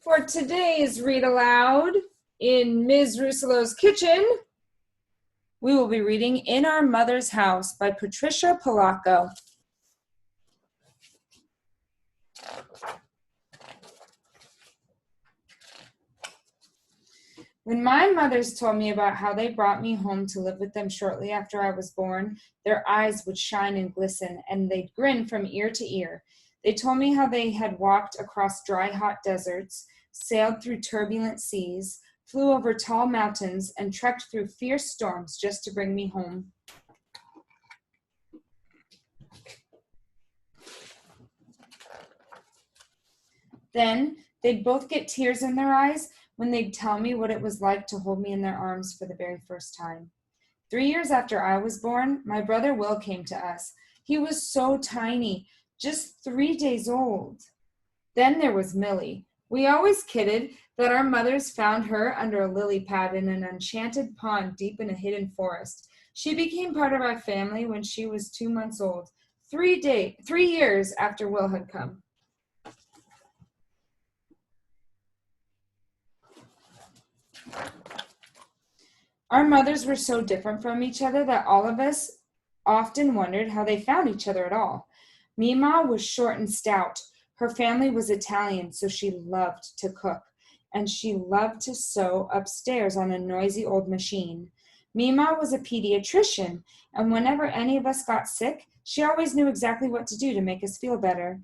For today's read aloud in Ms. Rousselot's kitchen, we will be reading In Our Mother's House by Patricia Polacco. When my mothers told me about how they brought me home to live with them shortly after I was born, their eyes would shine and glisten, and they'd grin from ear to ear. They told me how they had walked across dry, hot deserts, sailed through turbulent seas, flew over tall mountains, and trekked through fierce storms just to bring me home. Then they'd both get tears in their eyes when they'd tell me what it was like to hold me in their arms for the very first time. 3 years after I was born, my brother Will came to us. He was so tiny, just 3 days old. Then there was Millie. We always kidded that our mothers found her under a lily pad in an enchanted pond deep in a hidden forest. She became part of our family when she was 2 months old, 3 years after Will had come. Our mothers were so different from each other that all of us often wondered how they found each other at all. Mima was short and stout. Her family was Italian, so she loved to cook, and she loved to sew upstairs on a noisy old machine. Mima was a pediatrician, and whenever any of us got sick, she always knew exactly what to do to make us feel better.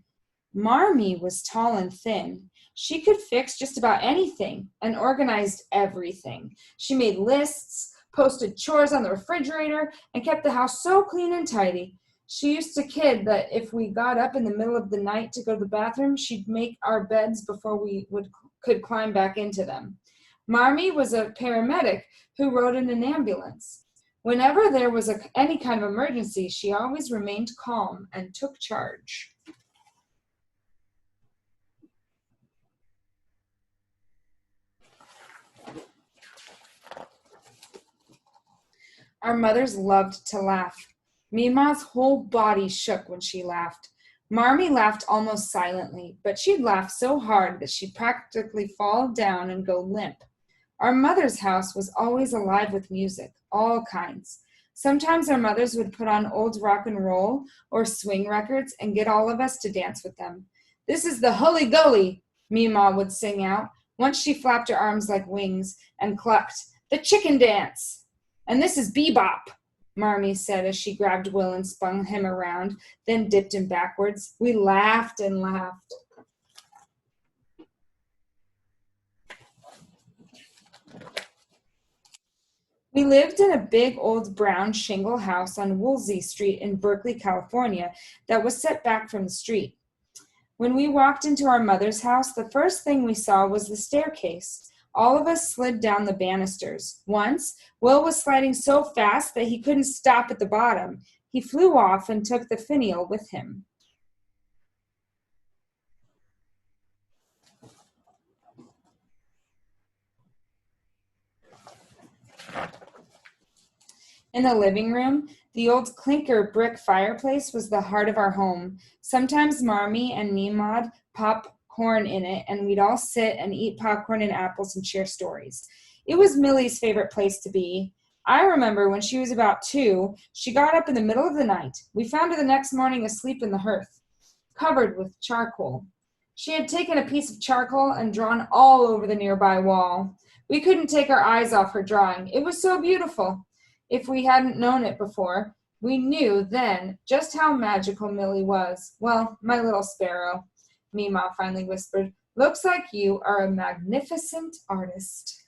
Marmee was tall and thin. She could fix just about anything and organized everything. She made lists, posted chores on the refrigerator, and kept the house so clean and tidy. She used to kid that if we got up in the middle of the night to go to the bathroom, she'd make our beds before we could climb back into them. Marmee was a paramedic who rode in an ambulance. Whenever there was any kind of emergency, she always remained calm and took charge. Our mothers loved to laugh. Mima's whole body shook when she laughed. Marmee laughed almost silently, but she'd laugh so hard that she'd practically fall down and go limp. Our mother's house was always alive with music, all kinds. Sometimes our mothers would put on old rock and roll or swing records and get all of us to dance with them. "This is the Hully Gully," Mima would sing out. Once she flapped her arms like wings and clucked, "The chicken dance." "And this is bebop," Marmee said as she grabbed Will and spun him around, then dipped him backwards. We laughed and laughed. We lived in a big old brown shingle house on Woolsey Street in Berkeley, California, that was set back from the street. When we walked into our mother's house, the first thing we saw was the staircase. All of us slid down the banisters. Once, Will was sliding so fast that he couldn't stop at the bottom. He flew off and took the finial with him. In the living room, the old clinker brick fireplace was the heart of our home. Sometimes Marmee and Mima'd pop corn in it, and we'd all sit and eat popcorn and apples and share stories. It was Millie's favorite place to be. I remember when she was about 2, she got up in the middle of the night. We found her the next morning asleep in the hearth, covered with charcoal. She had taken a piece of charcoal and drawn all over the nearby wall. We couldn't take our eyes off her drawing. It was so beautiful. If we hadn't known it before, we knew then just how magical Millie was. "Well, my little sparrow," Mima finally whispered, "looks like you are a magnificent artist."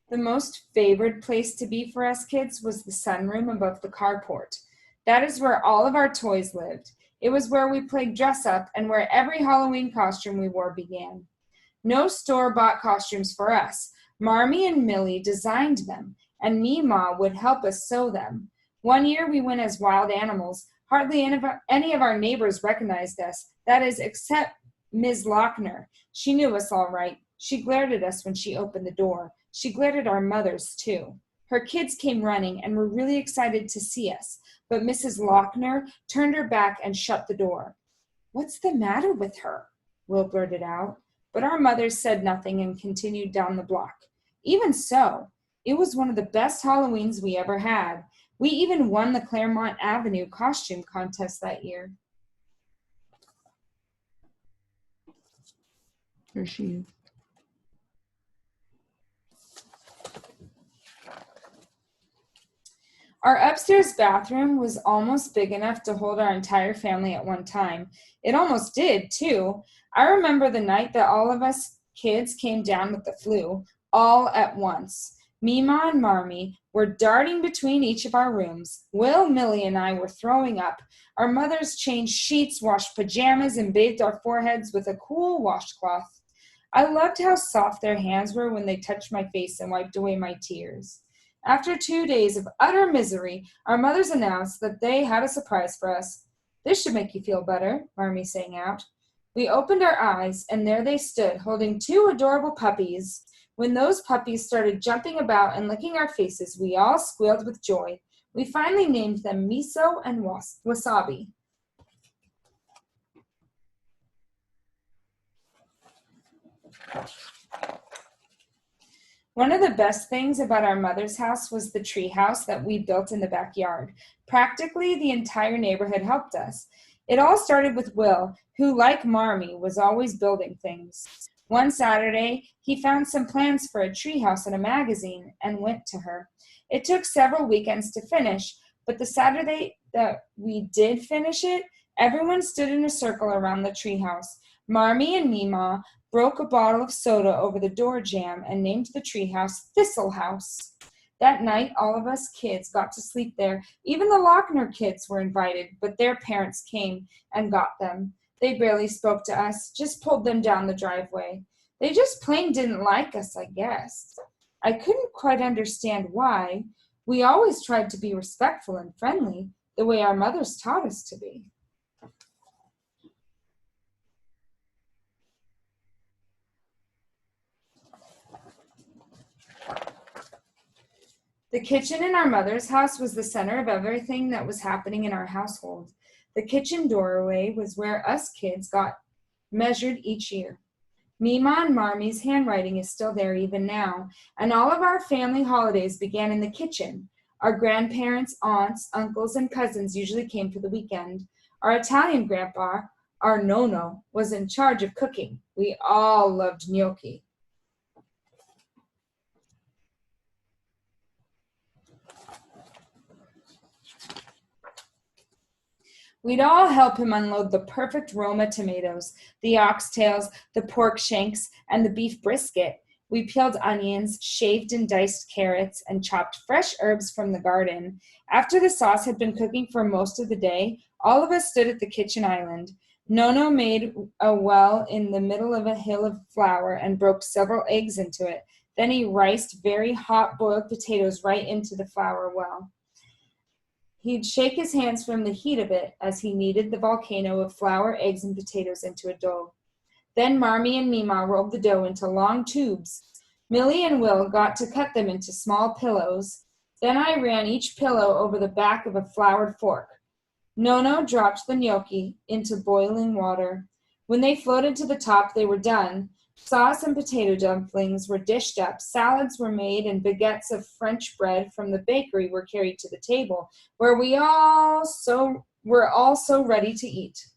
The most favored place to be for us kids was the sunroom above the carport. That is where all of our toys lived. It was where we played dress up and where every Halloween costume we wore began. No store-bought costumes for us. Marmee and Millie designed them, and Mima would help us sew them. One year we went as wild animals. Hardly any of our neighbors recognized us, that is, except Ms. Lochner. She knew us all right. She glared at us when she opened the door. She glared at our mothers, too. Her kids came running and were really excited to see us, but Mrs. Lochner turned her back and shut the door. "What's the matter with her?" Will blurted out, but our mothers said nothing and continued down the block. Even so, it was one of the best Halloweens we ever had. We even won the Claremont Avenue costume contest that year. There she is. Our upstairs bathroom was almost big enough to hold our entire family at one time. It almost did, too. I remember the night that all of us kids came down with the flu, all at once. Mima and Marmee were darting between each of our rooms. Will, Millie, and I were throwing up. Our mothers changed sheets, washed pajamas, and bathed our foreheads with a cool washcloth. I loved how soft their hands were when they touched my face and wiped away my tears. After 2 days of utter misery, our mothers announced that they had a surprise for us. "This should make you feel better," Marmee sang out. We opened our eyes, and there they stood, holding 2 adorable puppies. When those puppies started jumping about and licking our faces, we all squealed with joy. We finally named them Miso and Wasabi. One of the best things about our mother's house was the tree house that we built in the backyard. Practically the entire neighborhood helped us. It all started with Will, who, like Marmee, was always building things. One Saturday, he found some plans for a treehouse in a magazine and went to her. It took several weekends to finish, but the Saturday that we did finish it, everyone stood in a circle around the treehouse. Marmee and Mima broke a bottle of soda over the door jamb and named the treehouse Thistle House. That night, all of us kids got to sleep there. Even the Lochner kids were invited, but their parents came and got them. They barely spoke to us, just pulled them down the driveway. They just plain didn't like us, I guess. I couldn't quite understand why. We always tried to be respectful and friendly, the way our mothers taught us to be. The kitchen in our mother's house was the center of everything that was happening in our household. The kitchen doorway was where us kids got measured each year. Mima and Marmee's handwriting is still there even now, and all of our family holidays began in the kitchen. Our grandparents, aunts, uncles, and cousins usually came for the weekend. Our Italian grandpa, our Nono, was in charge of cooking. We all loved gnocchi. We'd all help him unload the perfect Roma tomatoes, the oxtails, the pork shanks, and the beef brisket. We peeled onions, shaved and diced carrots, and chopped fresh herbs from the garden. After the sauce had been cooking for most of the day, all of us stood at the kitchen island. Nono made a well in the middle of a hill of flour and broke several eggs into it. Then he riced very hot boiled potatoes right into the flour well. He'd shake his hands from the heat of it as he kneaded the volcano of flour, eggs, and potatoes into a dough. Then Marmee and Mima rolled the dough into long tubes. Millie and Will got to cut them into small pillows. Then I ran each pillow over the back of a floured fork. Nono dropped the gnocchi into boiling water. When they floated to the top, they were done. Sauce and potato dumplings were dished up, salads were made, and baguettes of French bread from the bakery were carried to the table, where we were all so ready to eat.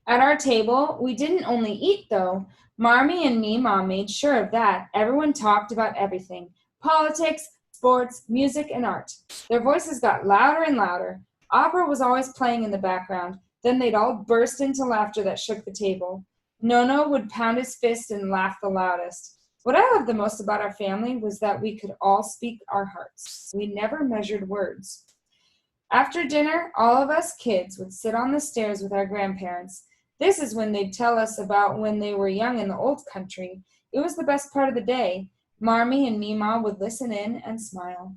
At our table, we didn't only eat, though. Marmee and Mima made sure of that. Everyone talked about everything: politics, sports, music, and art. Their voices got louder and louder. Opera was always playing in the background. Then they'd all burst into laughter that shook the table. Nono would pound his fist and laugh the loudest. What I loved the most about our family was that we could all speak our hearts. We never measured words. After dinner, all of us kids would sit on the stairs with our grandparents. This is when they'd tell us about when they were young in the old country. It was the best part of the day. Marmee and Mima would listen in and smile.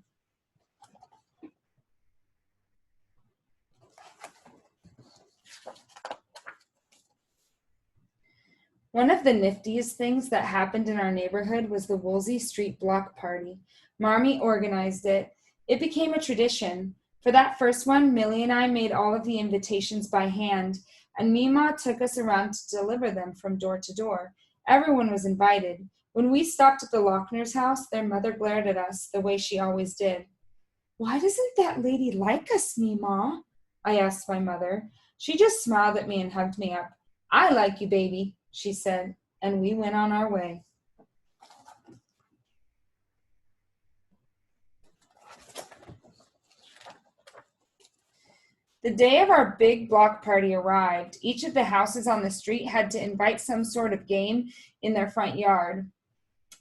One of the niftiest things that happened in our neighborhood was the Woolsey Street Block Party. Marmee organized it. It became a tradition. For that first one, Millie and I made all of the invitations by hand, and Mima took us around to deliver them from door to door. Everyone was invited. When we stopped at the Lochner's house, their mother glared at us the way she always did. Why doesn't that lady like us, Mima? I asked my mother. She just smiled at me and hugged me up. I like you, baby, she said, and we went on our way. The day of our big block party arrived. Each of the houses on the street had to invite some sort of game in their front yard.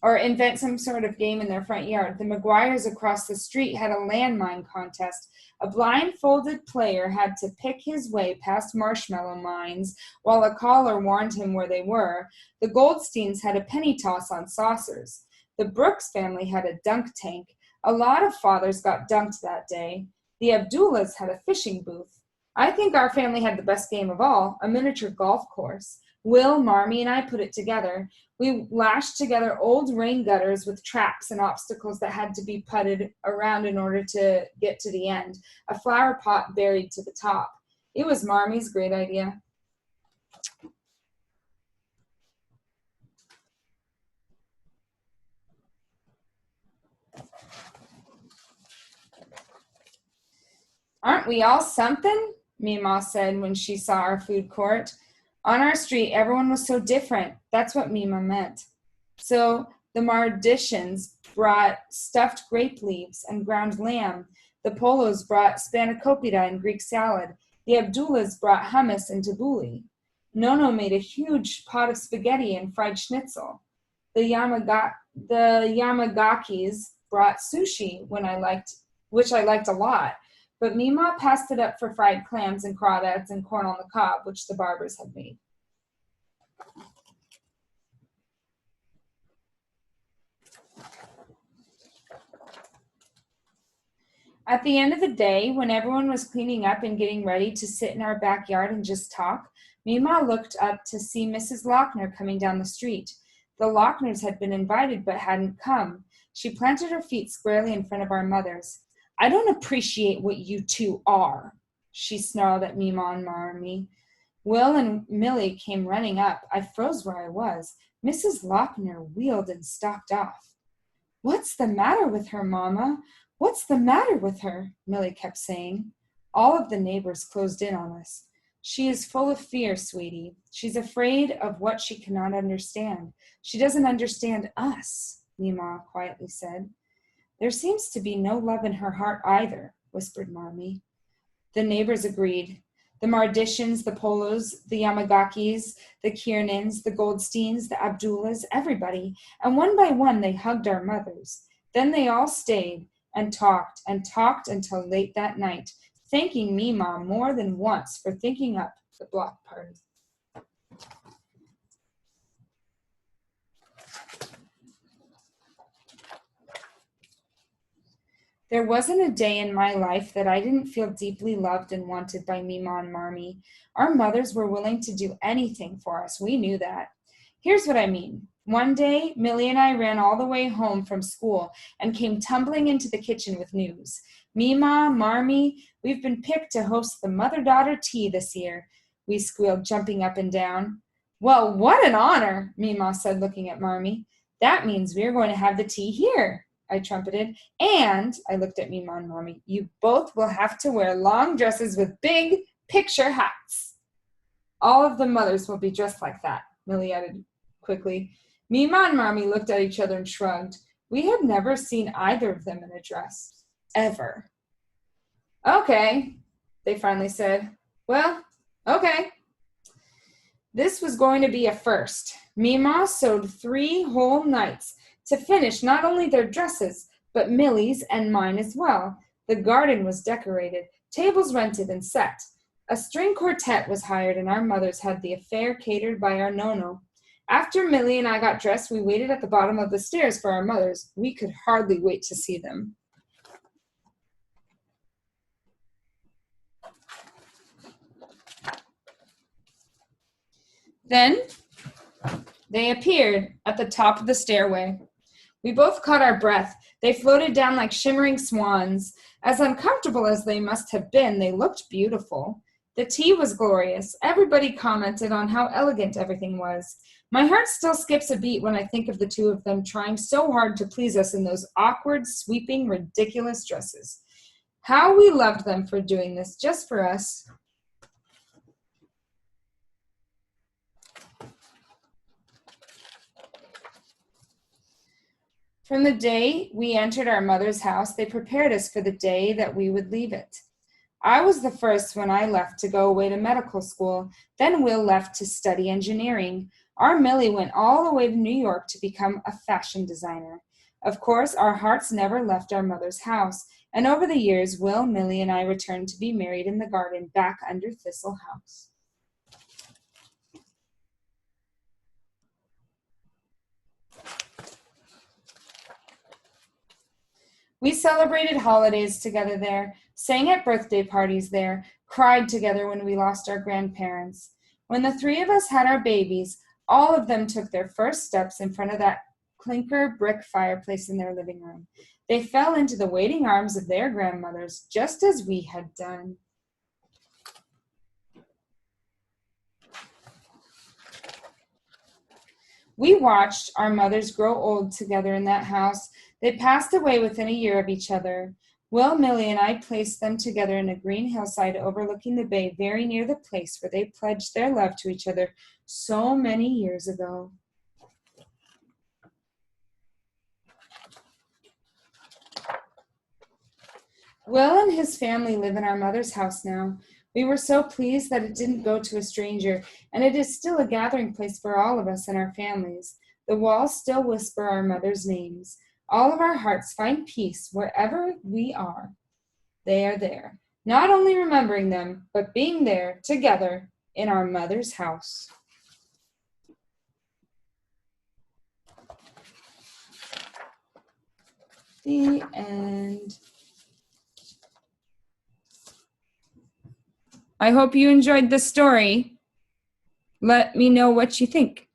Invent some sort of game in their front yard. The McGuires across the street had a landmine contest. A blindfolded player had to pick his way past marshmallow mines while a caller warned him where they were. The Goldsteins had a penny toss on saucers. The Brooks family had a dunk tank. A lot of fathers got dunked that day. The Abdullahs had a fishing booth. I think our family had the best game of all, a miniature golf course. Will, Marmee, and I put it together. We lashed together old rain gutters with traps and obstacles that had to be putted around in order to get to the end, a flower pot buried to the top. It was Marmee's great idea. Aren't we all something? Mima said when she saw our food court. On our street, everyone was so different. That's what Mima meant. So the Mardishians brought stuffed grape leaves and ground lamb. The Polos brought spanakopita and Greek salad. The Abdullahs brought hummus and tabbouleh. Nono made a huge pot of spaghetti and fried schnitzel. The Yamagakis brought sushi which I liked a lot. But Mima passed it up for fried clams and crawdads and corn on the cob, which the Barbers had made. At the end of the day, when everyone was cleaning up and getting ready to sit in our backyard and just talk, Mima looked up to see Mrs. Lochner coming down the street. The Lochners had been invited but hadn't come. She planted her feet squarely in front of our mothers. I don't appreciate what you two are, she snarled at Mima and Marmee. Will and Millie came running up. I froze where I was. Mrs. Lochner wheeled and stalked off. What's the matter with her, Mama? What's the matter with her? Millie kept saying. All of the neighbors closed in on us. She is full of fear, sweetie. She's afraid of what she cannot understand. She doesn't understand us, Mima quietly said. There seems to be no love in her heart either, whispered Marmee. The neighbors agreed. The Mardishians, the Polos, the Yamagakis, the Kiernans, the Goldsteins, the Abdullahs, everybody, and one by one they hugged our mothers. Then they all stayed and talked until late that night, thanking Mima more than once for thinking up the block party. There wasn't a day in my life that I didn't feel deeply loved and wanted by Mima and Marmee. Our mothers were willing to do anything for us. We knew that. Here's what I mean. One day, Millie and I ran all the way home from school and came tumbling into the kitchen with news. Mima, Marmee, we've been picked to host the mother-daughter tea this year, we squealed, jumping up and down. Well, what an honor, Mima said, looking at Marmee. That means we're going to have the tea here, I trumpeted. And, I looked at Mima and Marmee, you both will have to wear long dresses with big picture hats. All of the mothers will be dressed like that, Millie added quickly. Mima and Marmee looked at each other and shrugged. We had never seen either of them in a dress. Ever. Okay, they finally said. Well, okay. This was going to be a first. Mima sewed 3 whole nights to finish not only their dresses, but Millie's and mine as well. The garden was decorated, tables rented and set. A string quartet was hired, and our mothers had the affair catered by our Nono. After Millie and I got dressed, we waited at the bottom of the stairs for our mothers. We could hardly wait to see them. Then They appeared at the top of the stairway. We both caught our breath. They floated down like shimmering swans. As uncomfortable as they must have been, they looked beautiful. The tea was glorious. Everybody commented on how elegant everything was. My heart still skips a beat when I think of the two of them trying so hard to please us in those awkward, sweeping, ridiculous dresses. How we loved them for doing this just for us. From the day we entered our mother's house, they prepared us for the day that we would leave it. I was the first when I left to go away to medical school. Then Will left to study engineering. Our Millie went all the way to New York to become a fashion designer. Of course, our hearts never left our mother's house, and over the years, Will, Millie, and I returned to be married in the garden back under Thistle House. We celebrated holidays together there, sang at birthday parties there, cried together when we lost our grandparents. When the three of us had our babies, all of them took their first steps in front of that clinker brick fireplace in their living room. They fell into the waiting arms of their grandmothers, just as we had done. We watched our mothers grow old together in that house. They passed away within a year of each other. Will, Millie, and I placed them together in a green hillside overlooking the bay, very near the place where they pledged their love to each other so many years ago. Will and his family live in our mother's house now. We were so pleased that it didn't go to a stranger, and it is still a gathering place for all of us and our families. The walls still whisper our mother's names. All of our hearts find peace wherever we are. They are there, not only remembering them, but being there together in our mother's house. The end. I hope you enjoyed the story. Let me know what you think.